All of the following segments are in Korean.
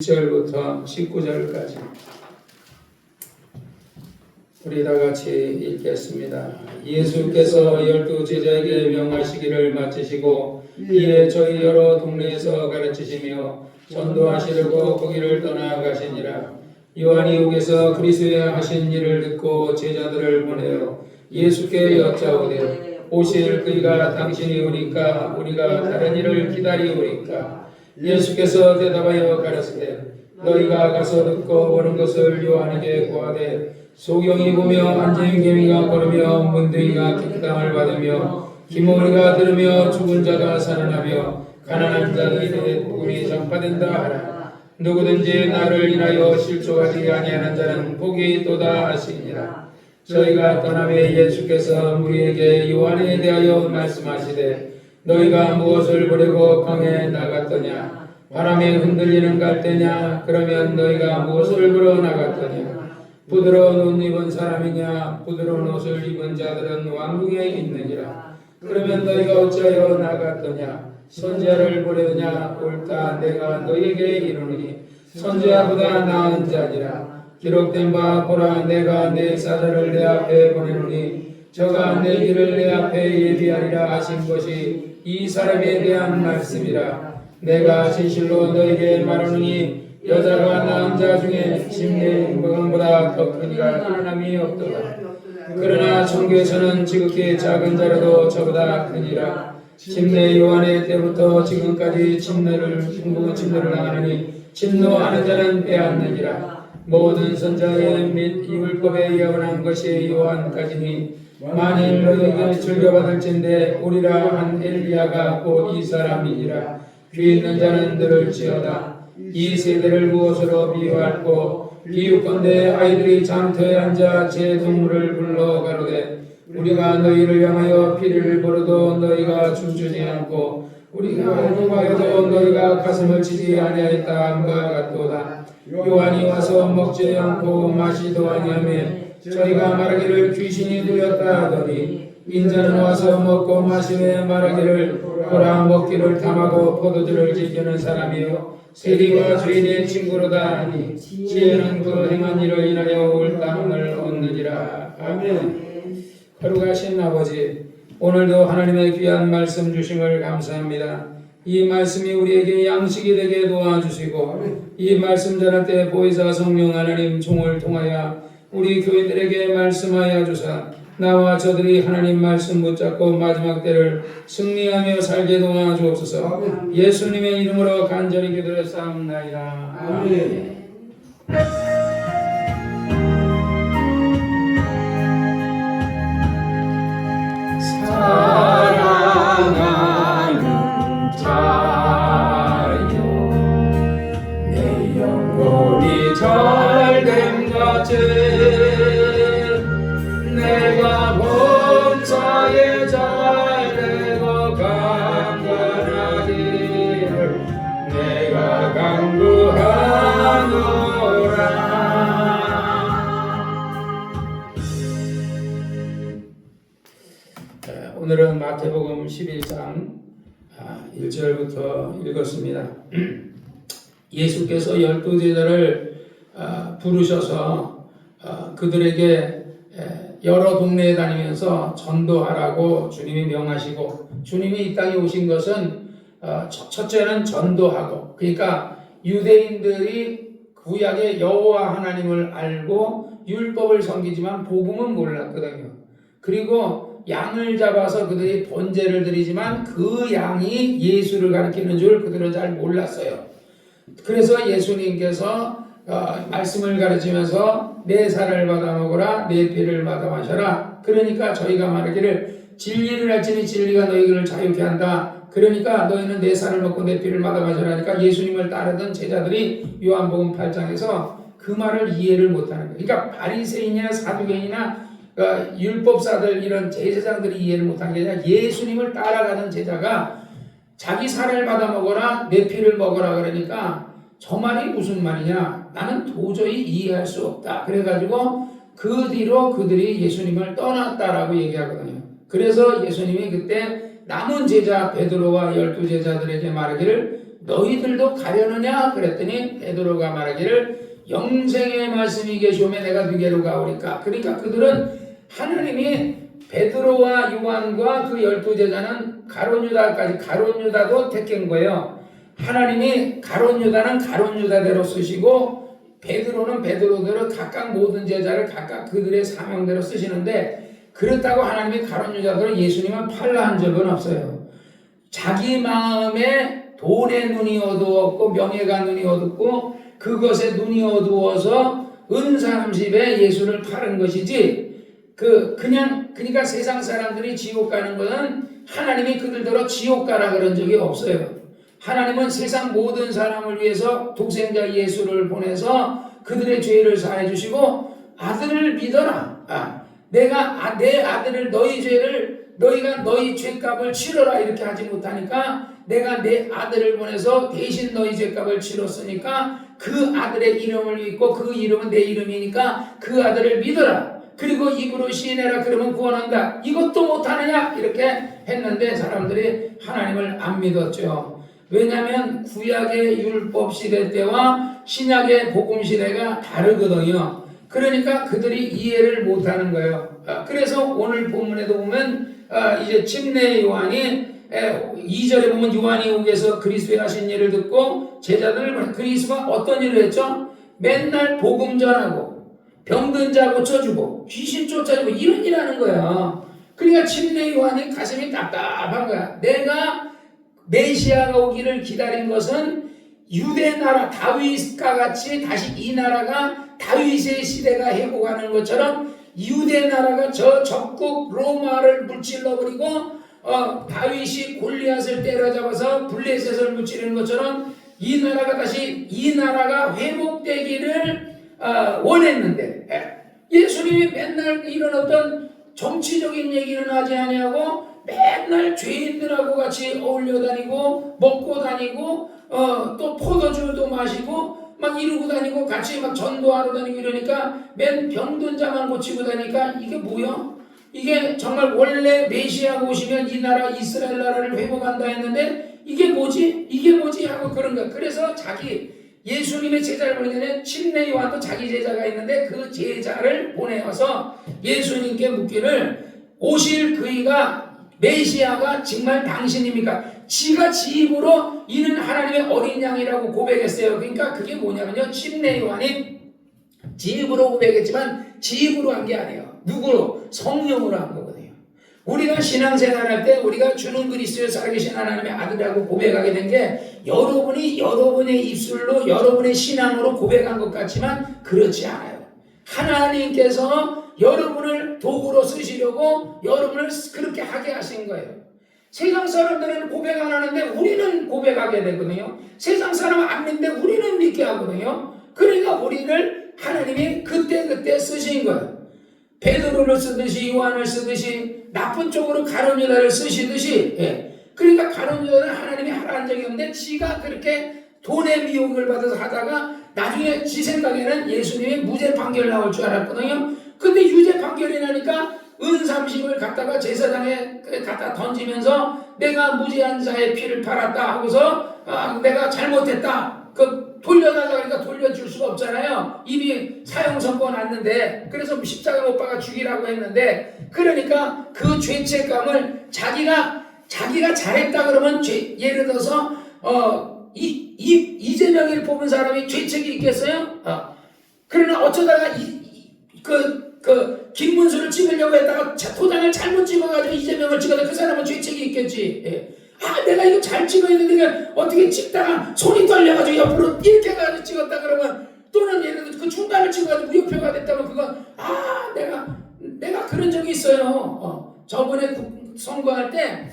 1절부터 19절까지 우리 다 같이 읽겠습니다. 예수께서 12제자에게 명하시기를 마치시고 이에 저희 여러 동네에서 가르치시며 전도하시려고 거기를 떠나가시니라. 요한이 옥에서 그리스도의 하신 일을 듣고 제자들을 보내어 예수께 여짜오되 오실 그이가 당신이 오니까 우리가 다른 일을 기다리오리까? 예수께서 대답하여 가라사대 너희가 가서 듣고 보는 것을 요한에게 구하되 소경이 보며 안진 개미가 걸으며 문둥이가 기땅을 받으며 기모리가 들으며 죽은 자가 살아나며 가난한 자들이 복음이 전파된다 하라. 누구든지 나를 인하여 실족하지 아니하는 자는 복이 있도다 하시니라. 저희가 떠나매 예수께서 우리에게 요한에 대하여 말씀하시되 너희가 무엇을 보려고 강에 나갔더냐? 바람에 흔들리는 갈대냐? 그러면 너희가 무엇을 보러 나갔더냐? 부드러운 옷 입은 사람이냐? 부드러운 옷을 입은 자들은 왕궁에 있느니라. 그러면 너희가 어찌하여 나갔더냐? 선지자를 보려느냐? 옳다 내가 너희에게 이르노니 선지자보다 나은 자니라. 기록된 바 보라 내가 내 사자를 내 앞에 보내노니 저가 내 길을 내 앞에 예비하리라 하신 것이 이 사람에 대한 말씀이라. 내가 진실로 너에게 말하노니 여자가 낳은 자 중에 심내의 행복보다 더 크니가 일어남이 없도다. 그러나 천국에서는 지극히 작은 자라도 저보다 크니라. 침례 요한의 때부터 지금까지 행복은 침례를 당하느니 침노하는 자는 빼앗느니라. 모든 선자의 및 율법에 예언한 것이 요한까지니 만일 너희에게 즐겨받을진대 오리라 한 엘리야가 곧 이 사람이니라. 귀 있는 자는 들을지어다. 이 세대를 무엇으로 비유할꼬? 비유컨대 아이들이 장터에 앉아 제 동물을 불러 가로되 우리가 너희를 향하여 피를 부르도 너희가 춤추지 않고 우리가 호박에도 너희가 가슴을 치지 아니하였다 함과 같도다. 요한이 와서 먹지 않고 마시도 아니하며 저희가 말하기를 귀신이 들렸다 하더니 인자는 와서 먹고 마시며 말하기를 보라 먹기를 탐하고 포도주를 즐기는 사람이요 세리와 죄인의 친구로다 하니 지혜는 그 행한 일을 인하여 올 땅을 얻느니라. 아멘. 거룩하신 아버지, 오늘도 하나님의 귀한 말씀 주심을 감사합니다. 이 말씀이 우리에게 양식이 되게 도와주시고 이 말씀 전할 때 보혜사 성령 하나님 종을 통하여 우리 교인들에게 말씀하여 주사 나와 저들이 하나님 말씀 붙잡고 마지막 때를 승리하며 살게 도와주옵소서. 예수님의 이름으로 간절히 기도했사옵나이다. 아멘. 사랑하는 자여 내 영혼이 잘됨 같이 내가 범사에 잘되고 강건하기를 내가 간구하노라. 오늘은 마태복음 11장 1절부터 읽었습니다. 예수께서 12제자를 부르셔서 그들에게 여러 동네에 다니면서 전도하라고 주님이 명하시고 주님이 이 땅에 오신 것은 첫째는 전도하고 그러니까 유대인들이 구약의 여호와 하나님을 알고 율법을 섬기지만 복음은 몰랐거든요. 그리고 양을 잡아서 그들이 번제를 드리지만 그 양이 예수를 가리키는 줄 그들은 잘 몰랐어요. 그래서 예수님께서 말씀을 가르치면서 내 살을 받아 먹으라 내 피를 받아 마셔라. 그러니까 저희가 말하기를 진리를 알지니 진리가 너희를 자유케 한다. 그러니까 너희는 내 살을 먹고 내 피를 받아 마셔라 하니까 예수님을 따르던 제자들이 요한복음 8장에서 그 말을 이해를 못하는 거예요. 그러니까 바리새인이나 사두개인이나 율법사들 이런 제사장들이 이해를 못한 게 아니라 예수님을 따라가는 제자가 자기 살을 받아 먹어라 내 피를 먹어라 그러니까 저 말이 무슨 말이냐 나는 도저히 이해할 수 없다. 그래가지고 그 뒤로 그들이 예수님을 떠났다라고 얘기하거든요. 그래서 예수님이 그때 남은 제자 베드로와 12제자들에게 말하기를 너희들도 가려느냐? 그랬더니 베드로가 말하기를 영생의 말씀이 계시오매 내가 누게로 가오리까. 그러니까 그들은 하나님이 베드로와 요한과 그 12제자는 가룟 유다까지, 가룟 유다도 택한 거예요. 하나님이 가룟 유다는 가룟 유다대로 쓰시고 베드로는 베드로대로 각각 모든 제자를 각각 그들의 사명대로 쓰시는데, 그렇다고 하나님이 가룟 유다대로 예수님은 팔라 한 적은 없어요. 자기 마음에 돈에 눈이 어두웠고 명예가 눈이 어둡고 그것에 눈이 어두워서 은 30에 예수를 파는 것이지, 그러니까 세상 사람들이 지옥 가는 것은 하나님이 그들대로 지옥 가라 그런 적이 없어요. 하나님은 세상 모든 사람을 위해서 독생자 예수를 보내서 그들의 죄를 사해 주시고 아들을 믿어라. 내가 내 아들을 너희 죄를 너희가 너희 죄값을 치러라 이렇게 하지 못하니까 내가 내 아들을 보내서 대신 너희 죄값을 치렀으니까 그 아들의 이름을 믿고 그 이름은 내 이름이니까 그 아들을 믿어라. 그리고 입으로 시인해라 그러면 구원한다. 이것도 못하느냐 이렇게 했는데 사람들이 하나님을 안 믿었죠. 왜냐하면 구약의 율법 시대 때와 신약의 복음 시대가 다르거든요. 그러니까 그들이 이해를 못하는 거예요. 그래서 오늘 본문에도 보면 이제 침례 요한이 2절에 보면 요한이 옥에서 그리스도의 하신 일을 듣고 제자들을, 그리스도가 어떤 일을 했죠? 맨날 복음 전하고 병든 자 고쳐주고 귀신 쫓아주고 이런 일 하는 거야. 그러니까 침례 요한이 가슴이 답답한 거야. 내가 메시아가 오기를 기다린 것은 유대 나라 다윗과 같이 다시 이 나라가 다윗의 시대가 회복하는 것처럼 유대 나라가 저 적국 로마를 무찔러버리고 다윗이 골리앗을 때려잡아서 블레셋을 무찌르는 것처럼 이 나라가 회복되기를 원했는데 예수님이 맨날 이런 어떤 정치적인 얘기는 하지 아니하고 맨날 죄인들하고 같이 어울려 다니고 먹고 다니고 또 포도주도 마시고 막 이러고 다니고 같이 막 전도하러 다니고 이러니까 맨 병든 자만 고치고 다니까 이게 뭐야? 이게 정말 원래 메시아가 오시면 이 나라 이스라엘 나라를 회복한다 했는데 이게 뭐지 하고 그런 거야. 그래서 예수님의 제자를 보내는 침례 요한도 자기 제자가 있는데 그 제자를 보내어서 예수님께 묻기를 오실 그이가 메시아가 정말 당신입니까? 지가 지 입으로 이는 하나님의 어린 양이라고 고백했어요. 그러니까 그게 뭐냐면요, 침례 요한이 지 입으로 고백했지만 지 입으로 한 게 아니에요. 누구로? 성령으로 한 거거든요. 우리가 신앙생활할 때 우리가 주는 그리스도의 살아계신 하나님의 아들이라고 고백하게 된 게 여러분이 여러분의 입술로 여러분의 신앙으로 고백한 것 같지만 그렇지 않아요. 하나님께서 여러분을 도구로 쓰시려고 여러분을 그렇게 하게 하신 거예요. 세상 사람들은 고백 안 하는데 우리는 고백하게 되거든요. 세상 사람은 안 믿는데 우리는 믿게 하거든요. 그러니까 우리를 하나님이 그때 쓰신 거예요. 베드로를 쓰듯이 요한을 쓰듯이 나쁜 쪽으로 가룟 유다를 쓰시듯이 그러니까 가룟 유다는 하나님이 하라는 적이 없는데 지가 그렇게 돈의 미혹을 받아서 하다가 나중에 지 생각에는 예수님이 무죄 판결 나올 줄 알았거든요. 근데 유죄 판결이 나니까 은 30을 갖다가 제사장에 갖다 던지면서 내가 무죄한 자의 피를 팔았다 하고서 내가 잘못했다 돌려달라고 하니까 돌려줄 수가 없잖아요. 이미 사형 선고 났는데 그래서 십자가 못 박아 죽이라고 했는데 그러니까 그 죄책감을 자기가 잘했다 그러면 예를 들어서 이재명을 뽑은 사람이 죄책이 있겠어요? 그러나 어쩌다가 김문수를 찍으려고 했다가 도장을 잘못 찍어가지고 이재명을 찍어서 그 사람은 죄책이 있겠지. 내가 이거 잘 찍어야 되는데 어떻게 찍다가 손이 떨려가지고 옆으로 이렇게 가지고 찍었다 그러면 또는 예를 들어서 그 중간을 찍어가지고 무효표가 됐다면 그건 내가 그런 적이 있어요. 저번에 선거할 때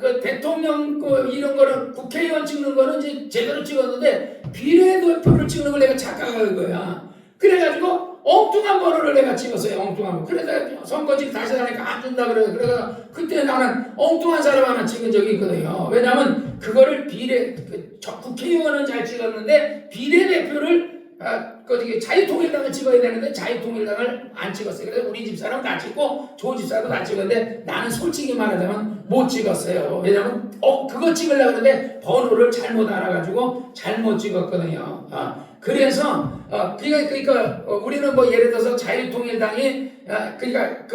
그 대통령 이런 거를 국회의원 찍는 거는 이제 제대로 찍었는데 비례대표를 찍는 걸 내가 착각한 거야. 그래가지고 엉뚱한 번호를 내가 찍었어요. 엉뚱한 번. 그래서 선거집 다시 가니까 안 준다 그래요. 그래서 그때 나는 엉뚱한 사람 하나 찍은 적이 있거든요. 왜냐하면 그거를 국회의원은 잘 찍었는데 비례대표를 자유통일당을 찍어야 되는데 자유통일당을 안 찍었어요. 그래서 우리 집사람 다 찍고 조 집사도 다 찍었는데 나는 솔직히 말하자면 못 찍었어요. 왜냐면 그거 찍으려고 했는데 번호를 잘못 알아가지고 잘못 찍었거든요. 그래서 그러니까 우리는 뭐 예를 들어서 자유통일당이 그러니까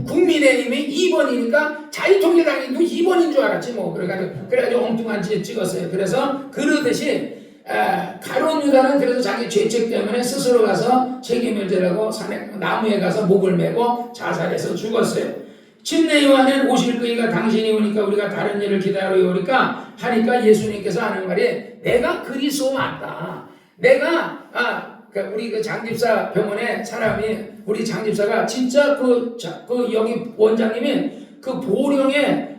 국민의힘이 2번이니까 자유통일당이 2번인 줄 알았지 뭐. 그래가지고 엉뚱한 짓 찍었어요. 그래서 그러듯이 가룟 유다는 그래서 자기 죄책 때문에 스스로 가서 책임을 지라고 나무에 가서 목을 메고 자살해서 죽었어요. 침례 요한은 오실 그이가 당신이 오니까 우리가 다른 일을 기다려 오니까 하니까 예수님께서 하는 말이 내가 그리스도 맞다. 내가 우리 그 장집사 병원에 사람이 우리 장집사가 진짜 그 여기 원장님이 그 보령에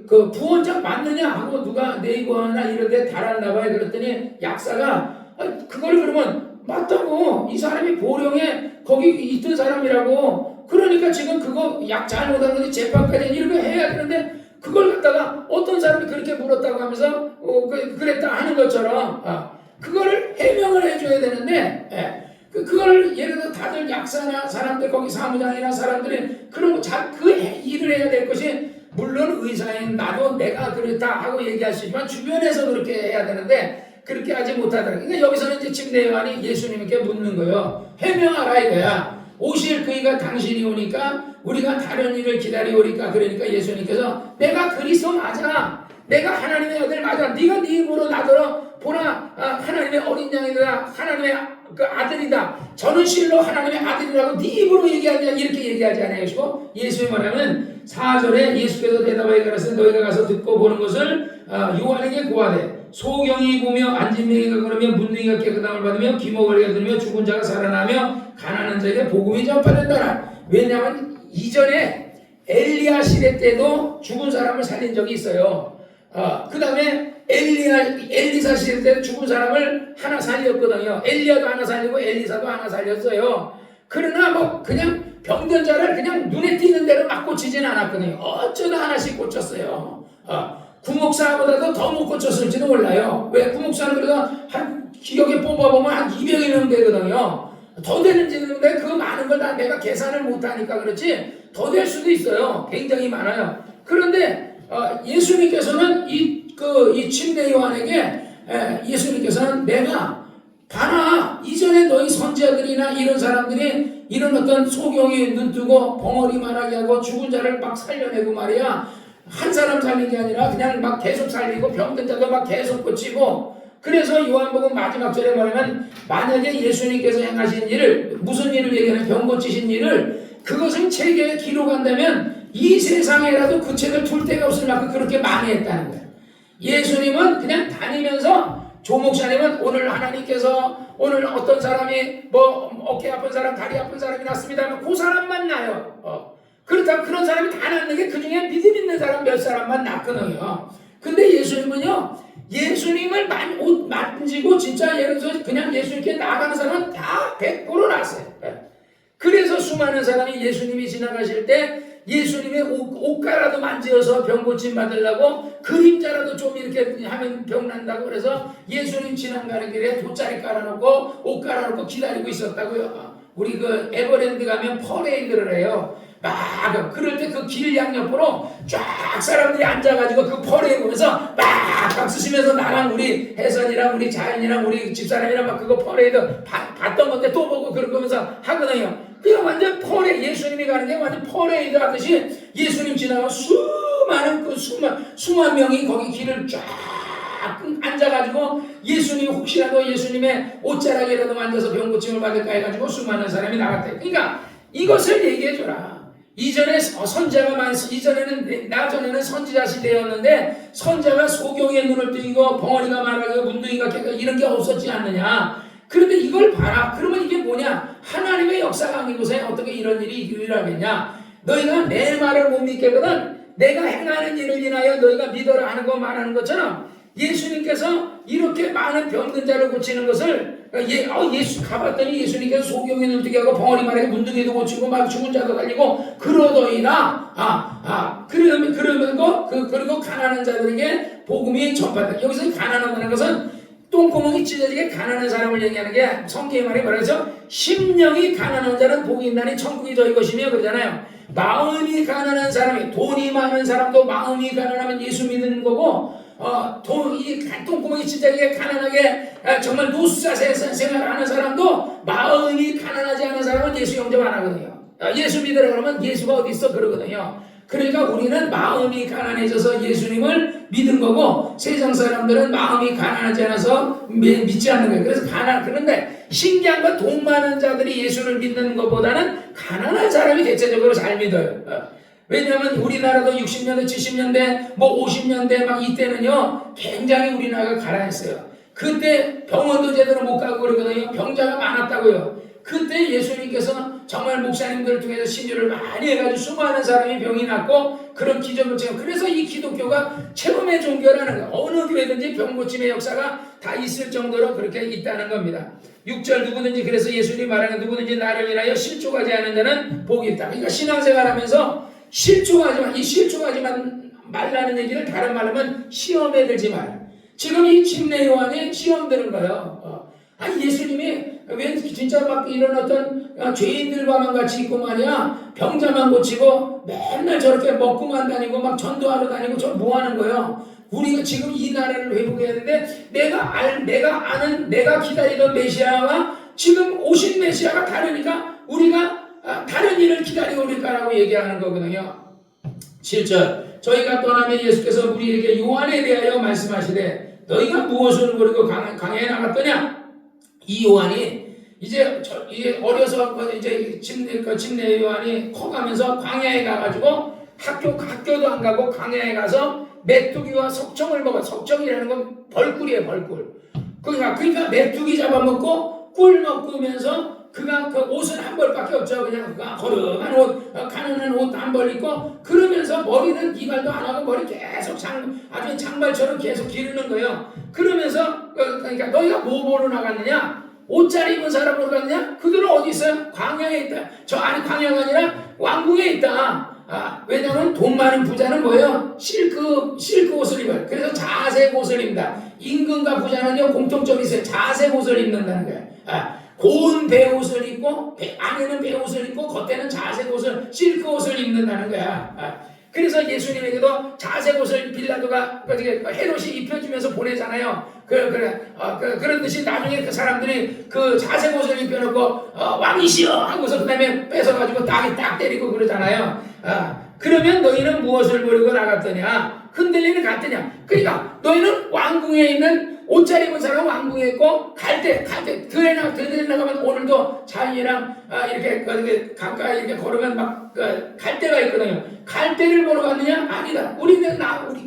그 부원장 맞느냐 하고 누가 네이버나 이런데 달았나봐요. 그랬더니 약사가 그걸 그러면 맞다고 이 사람이 보령에 거기 있던 사람이라고 그러니까 지금 그거 약 잘못한 건데 재판까지 이렇게 해야 되는데 그걸 갖다가 어떤 사람이 그렇게 물었다고 하면서 그랬다 하는 것처럼 그거를 해명을 해줘야 되는데 그걸 예를 들어 다들 약사나 사람들 거기 사무장이나 사람들이 그런 그 일을 해야 될 것이 물론 의사인 나도 내가 그렇다 하고 얘기할 수 있지만 주변에서 그렇게 해야 되는데 그렇게 하지 못하더라고요. 그러니까 여기서는 이제 침례 요한이 예수님께 묻는 거예요. 해명하라 이거야. 오실 그이가 당신이 오니까 우리가 다른 일을 기다리오니까 그러니까 예수님께서 내가 그리스도 맞아. 내가 하나님의 아들 맞아. 네가 네 입으로 나더러 보라 하나님의 어린 양이다. 하나님의 그 아들이다. 저는 실로 하나님의 아들이라고 네 입으로 얘기하냐 이렇게 얘기하지 않으시고 예수님 말하면 4절에 예수께서 대답하여 가라사대 너희가 가서 듣고 보는 것을 요한에게 고하되 소경이 보며 안진뱅이가 걸으며 문둥이가 깨끗함을 받으며 기목을 들으며 죽은 자가 살아나며 가난한 자에게 복음이 전파된다라. 왜냐하면 이전에 엘리야 시대 때도 죽은 사람을 살린 적이 있어요. 그 다음에 엘리사 시대 때 죽은 사람을 하나 살렸거든요. 엘리야도 하나 살리고 엘리사도 하나 살렸어요. 그러나 뭐 그냥 병든 자를 그냥 눈에 띄는 대로 막 고치진 않았거든요. 어쩌다 하나씩 고쳤어요. 구목사보다도 더 못 고쳤을지도 몰라요. 왜? 구목사는 그래도 한 기억에 뽑아보면 한 200여 명 되거든요. 더 되는지는 모르는데 그 많은 걸 다 내가 계산을 못하니까 그렇지 더 될 수도 있어요. 굉장히 많아요. 그런데 예수님께서는 이 침례 요한에게 예수님께서는 내가 봐라 이전에 너희 선지자들이나 이런 사람들이 이런 어떤 소경이 눈뜨고 벙어리 말하게 하고 죽은 자를 막 살려내고 말이야 한 사람 살린 게 아니라 그냥 막 계속 살리고 병든 자도 막 계속 고치고 그래서 요한복음 마지막 절에 말하면 만약에 예수님께서 행하신 일을 무슨 일을 얘기하는 병 고치신 일을 그것을 책에 기록한다면 이 세상에라도 그 책을 둘 데가 없을 만큼 그렇게 많이 했다는 거예요. 예수님은 그냥 다니면서 조목사님은 오늘 하나님께서 오늘 어떤 사람이 뭐 어깨 아픈 사람 다리 아픈 사람이 났습니다 하면 그 사람만 나요. 그렇다고 그런 사람이 다 났는 게 그중에 믿음 있는 사람 몇 사람만 났거든요. 근데 예수님은요 예수님을 만지고 진짜 예를 들어서 그냥 예수님께 나가는 사람은 다 100% 났어요. 그래서 수많은 사람이 예수님이 지나가실 때 예수님의 옷가라도 만지어서 병 고침 받으려고 그림자라도 좀 이렇게 하면 병 난다고 그래서 예수님 지나가는 길에 돗자리 깔아놓고 옷 깔아놓고 기다리고 있었다고요. 우리 그 에버랜드 가면 퍼레이드를 해요. 막 그럴 때 그 길 양옆으로 쫙 사람들이 앉아가지고 그 퍼레이드 보면서 막 박수 치면서 나랑 우리 혜선이랑 우리 자연이랑 우리 집사람이랑 막 그거 퍼레이드 봤던 건데 또 보고 그러면서 하거든요. 그냥 완전 예수님이 가는 게 완전 퍼레이드 하듯이 예수님 지나가고 수많은 수만 명이 거기 길을 쫙 앉아가지고 예수님 혹시라도 예수님의 옷자락이라도 만져서 병 고침을 받을까 해가지고 수많은 사람이 나갔대요. 그러니까 이것을 얘기해줘라. 이전에 선지자가 이전에는 나 전에는 선지자 시대였는데 선지자가 소경의 눈을 뜨이고 벙어리가 말하고 문둥이가 깨고 이런 게 없었지 않느냐. 그런데 이걸 봐라. 그러면 이게 뭐냐? 하나님의 역사가 아닌 곳에 어떻게 이런 일이 일어나겠냐? 너희가 내 말을 못 믿겠거든. 내가 행하는 일을 인하여 너희가 믿어라 하는 거 말하는 것처럼 예수님께서 이렇게 많은 병든 자를 고치는 것을 예수 가봤더니 예수님께서 소경의 눈을 뜨게 하고 벙어리 말하고 문둥이도 고치고 막 죽은 자도 살리고 그러더이다. 그리고 가난한 자들에게 복음이 전파된다. 여기서 가난하다는 것은 똥구멍이 찢어지게 가난한 사람을 얘기하는 게 성경의 말이 뭐라죠? 심령이 가난한 자는 복이 있나니 천국이 저희 것이며 그러잖아요. 마음이 가난한 사람이, 돈이 많은 사람도 마음이 가난하면 예수 믿는 거고, 이 똥구멍이 찢어지게 가난하게 정말 노숙자 생활하는 사람도 마음이 가난하지 않은 사람은 예수 영접 안 하거든요. 예수 믿으라 그러면 예수가 어디 있어 그러거든요. 그러니까 우리는 마음이 가난해져서 예수님을 믿은 거고, 세상 사람들은 마음이 가난하지 않아서 믿지 않는 거예요. 그래서 그런데 신기한 건 돈 많은 자들이 예수를 믿는 것보다는 가난한 사람이 대체적으로 잘 믿어요. 왜냐하면 우리나라도 60년대, 70년대, 뭐 50년대 막 이때는요, 굉장히 우리나라가 가난했어요. 그때 병원도 제대로 못 가고 그러거든요. 병자가 많았다고요. 그때 예수님께서 정말 목사님들 중에서 신유를 많이 해가지고 수많은 사람이 병이 났고 그런 기적을 체험. 그래서 이 기독교가 체험의 종교라는 거예요. 어느 교회든지 병 고침의 역사가 다 있을 정도로 그렇게 있다는 겁니다. 6절 누구든지, 그래서 예수님이 말하는 누구든지 나를 인하여 실족하지 않은 자는 복이 있다. 그러니까 신앙생활하면서 실족하지만 말라는 얘기를 다른 말로 하면 시험에 들지 말. 지금 이 침례 요한이 시험 드는 거예요. 아니 예수님이 왜 진짜 막 이런 어떤 죄인들과만 같이 있고 말이야, 병자만 고치고 맨날 저렇게 먹고만 다니고 막 전도하러 다니고 저 뭐 하는 거예요? 우리가 지금 이 나라를 회복해야 되는데 내가 기다리던 메시아와 지금 오신 메시아가 다르니까 우리가 다른 일을 기다리고 있을까라고 얘기하는 거거든요. 7절 저희가 떠나면 예수께서 우리에게 요한에 대하여 말씀하시되 너희가 무엇을 버리고 광야에 나갔더냐? 이 요한이 이제 어려서 이제 침례 요한이 커가면서 광야에 가가지고 학교도 안 가고 광야에 가서 메뚜기와 석청을 먹어. 석청이라는 건 벌꿀이에요, 벌꿀. 그러니까 메뚜기 잡아먹고 꿀 먹으면서 그가 그 옷은 한 벌밖에 없죠. 그냥 그가 거름한 옷, 가난한 옷 한 벌 입고, 그러면서 머리는 이발도 안 하고 머리 계속 아주 장발처럼 계속 기르는 거예요. 그러면서 그러니까 너희가 뭐 보러 나갔느냐? 옷잘 입은 사람으로 갔느냐? 그들은 어디 있어요? 광야에 있다. 저 안에 광야가 아니라 왕궁에 있다. 왜냐하면 돈 많은 부자는 뭐예요? 실크 옷을 입어요. 그래서 자색 옷을 입는다. 임금과 부자는요 공통점이 있어요. 자색 옷을 입는다는 거예요. 고운 배옷을 입고 안에는 배옷을 입고 겉에는 자색 옷을, 실크 옷을 입는다는 거야. 그래서 예수님에게도 자색 옷을 빌라도가 헤롯이 입혀주면서 보내잖아요. 그런 듯이 나중에 그 사람들이 그 자색 옷을 입혀놓고 왕이시여 하고서 그 다음에 뺏어가지고 딱 때리고 그러잖아요. 그러면 너희는 무엇을 버리고 나갔더냐? 흔들리는 갔더냐? 그러니까 너희는 왕궁에 있는 옷 잘 입은 사람은 왕궁에 있고, 들에 나가면 오늘도 자인이랑 이렇게 가까이 이렇게 걸으면 막 갈대가 있거든요. 갈대를 보러 갔느냐? 아니다. 우리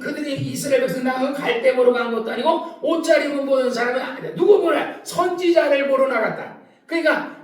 그들이 이스라엘 백성 나가서 갈대 보러 간 것도 아니고 옷 잘 입은 보는 사람은 아니다. 누구 보러? 선지자를 보러 나갔다. 그러니까